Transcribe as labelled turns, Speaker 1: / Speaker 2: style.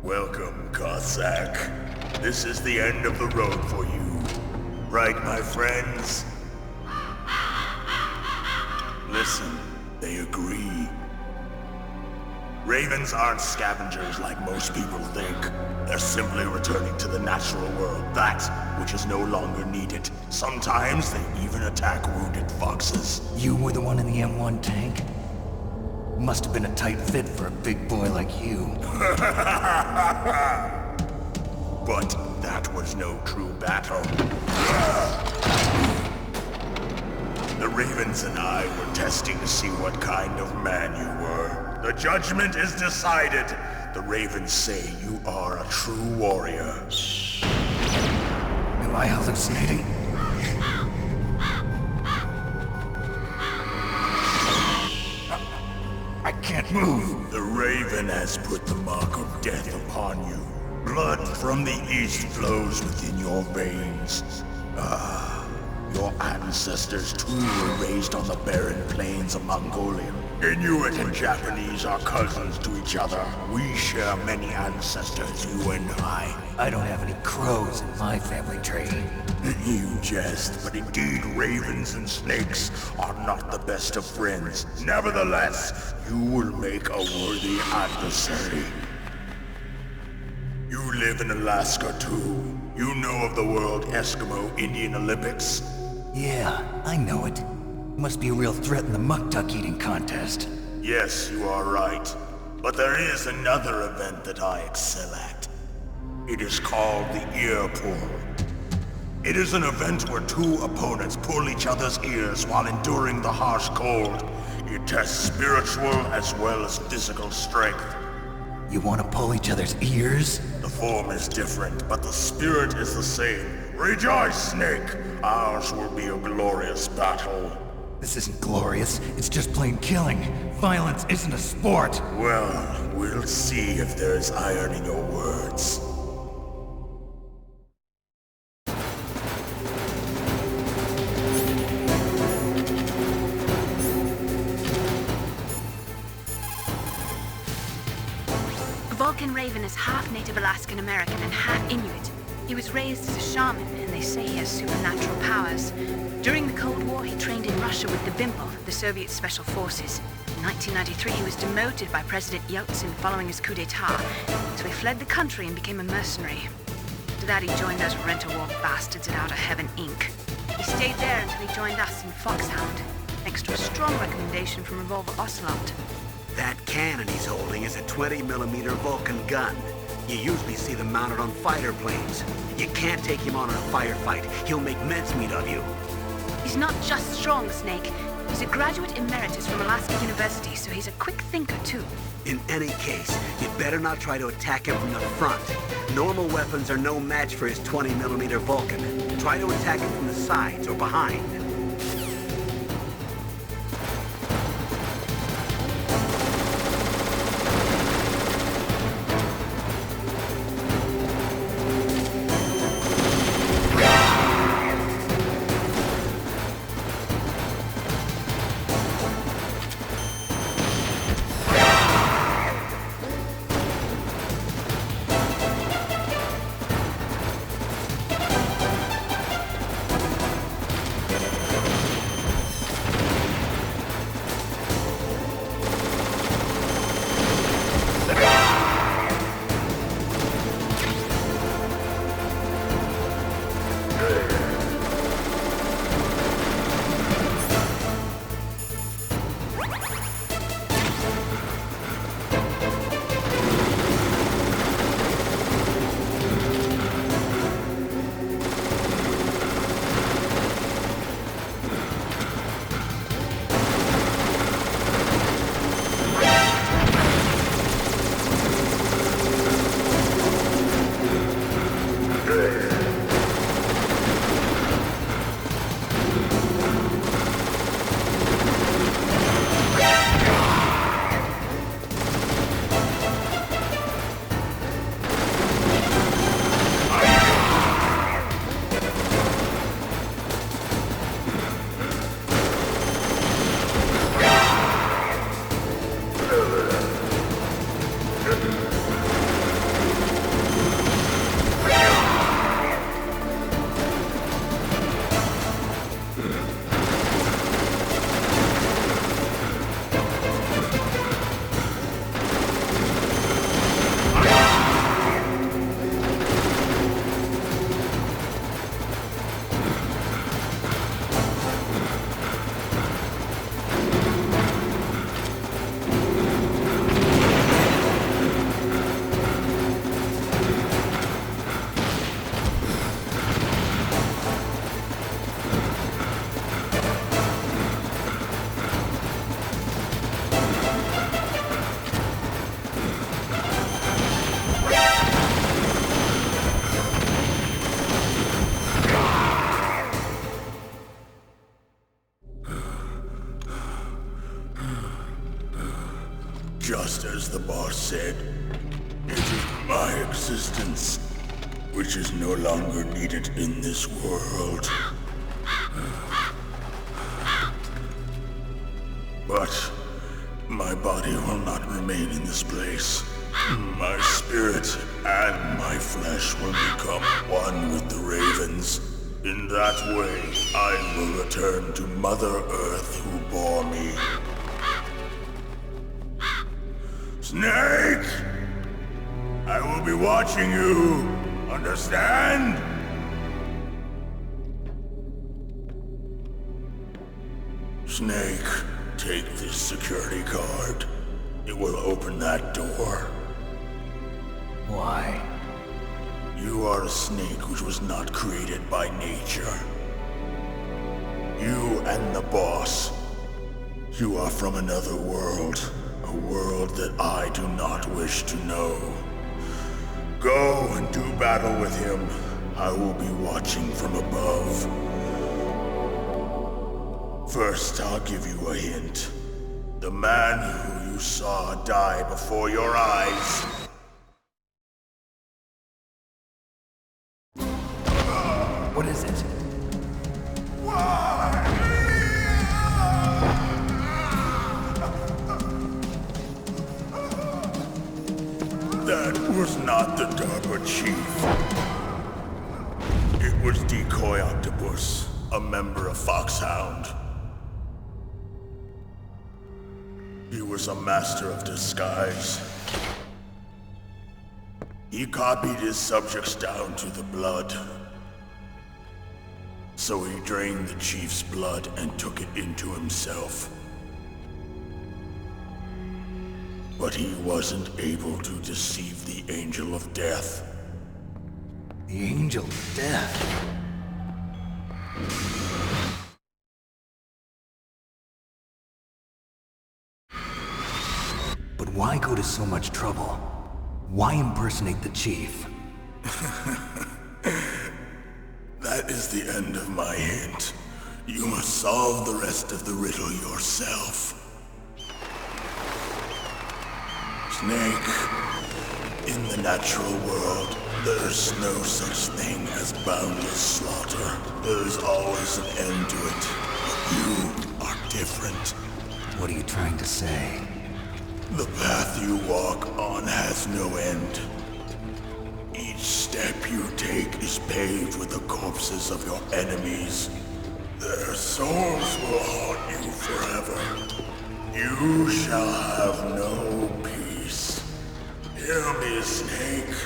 Speaker 1: Welcome, Cossack. This is the end of the road for you. Right, my friends? Listen, they agree. Ravens aren't scavengers like most people think. They're simply returning to the natural world, that which is no longer needed. Sometimes they even attack wounded foxes.
Speaker 2: You were the one in the M1 tank? Must have been a tight fit for a big boy like you.
Speaker 1: But that was no true battle. The Ravens and I were testing to see what kind of man you were. The judgment is decided. The Ravens say you are a true warrior.
Speaker 2: Am I hallucinating? I can't move.
Speaker 1: The Raven has put the mark of death upon you. Blood from the east flows within your veins. Your ancestors too were raised on the barren plains of Mongolia. Inuit and Japanese are cousins to each other. We share many ancestors, you and I.
Speaker 2: I don't have any crows in my family tree.
Speaker 1: You jest, but indeed ravens and snakes are not the best of friends. Nevertheless, you will make a worthy adversary. You live in Alaska too. You know of the World Eskimo Indian Olympics?
Speaker 2: Yeah, I know it. Must be a real threat in the muck-duck eating contest.
Speaker 1: Yes, you are right. But there is another event that I excel at. It is called the ear pull. It is an event where two opponents pull each other's ears while enduring the harsh cold. It tests spiritual as well as physical strength.
Speaker 2: You want to pull each other's ears?
Speaker 1: The form is different, but the spirit is the same. Rejoice, Snake! Ours will be a glorious battle.
Speaker 2: This isn't glorious, it's just plain killing. Violence isn't a sport.
Speaker 1: Well, we'll see if there's iron in your words.
Speaker 3: Vulcan Raven is half Native Alaskan American and half Inuit. He was raised as a shaman, and they say he has supernatural powers. During the Cold War, he trained in Russia with the Bimple, the Soviet Special Forces. In 1993, he was demoted by President Yeltsin following his coup d'etat, so he fled the country and became a mercenary. After that, he joined those rent-a-war bastards at Outer Heaven, Inc. He stayed there until he joined us in Foxhound, thanks to a strong recommendation from Revolver Ocelot.
Speaker 4: That cannon he's holding is a 20mm Vulcan gun. You usually see them mounted on fighter planes. You can't take him on in a firefight. He'll make mincemeat of you.
Speaker 3: He's not just strong, Snake. He's a graduate emeritus from Alaska University, so he's a quick thinker, too.
Speaker 4: In any case, you'd better not try to attack him from the front. Normal weapons are no match for his 20mm Vulcan. Try to attack him from the sides or behind.
Speaker 1: just as the boss said. It is my existence, which is no longer needed in this world. But my body will not remain in this place. My spirit and my flesh will become one with the ravens. In that way, I will return to Mother Earth who bore me. Snake! I will be watching you. Understand? Snake, take this security card. It will open that door.
Speaker 2: Why?
Speaker 1: You are a snake which was not created by nature. You and the boss. You are from another world. A world that I do not wish to know. Go and do battle with him. I will be watching from above. First, I'll give you a hint. The man who you saw die before your eyes.
Speaker 2: What is it?
Speaker 1: That was not the DARPA chief. It was Decoy Octopus, a member of Foxhound. He was a master of disguise. He copied his subjects down to the blood. So he drained the chief's blood and took it into himself. But he wasn't able to deceive the Angel of Death.
Speaker 2: The Angel of Death? But why go to so much trouble? Why impersonate the chief?
Speaker 1: That is the end of my hint. You must solve the rest of the riddle yourself. Snake, in the natural world, there's no such thing as boundless slaughter. There's always an end to it. But you are different.
Speaker 2: What are you trying to say?
Speaker 1: The path you walk on has no end. Each step you take is paved with the corpses of your enemies. Their souls will haunt you forever. You shall have no peace. Hear me, Snake.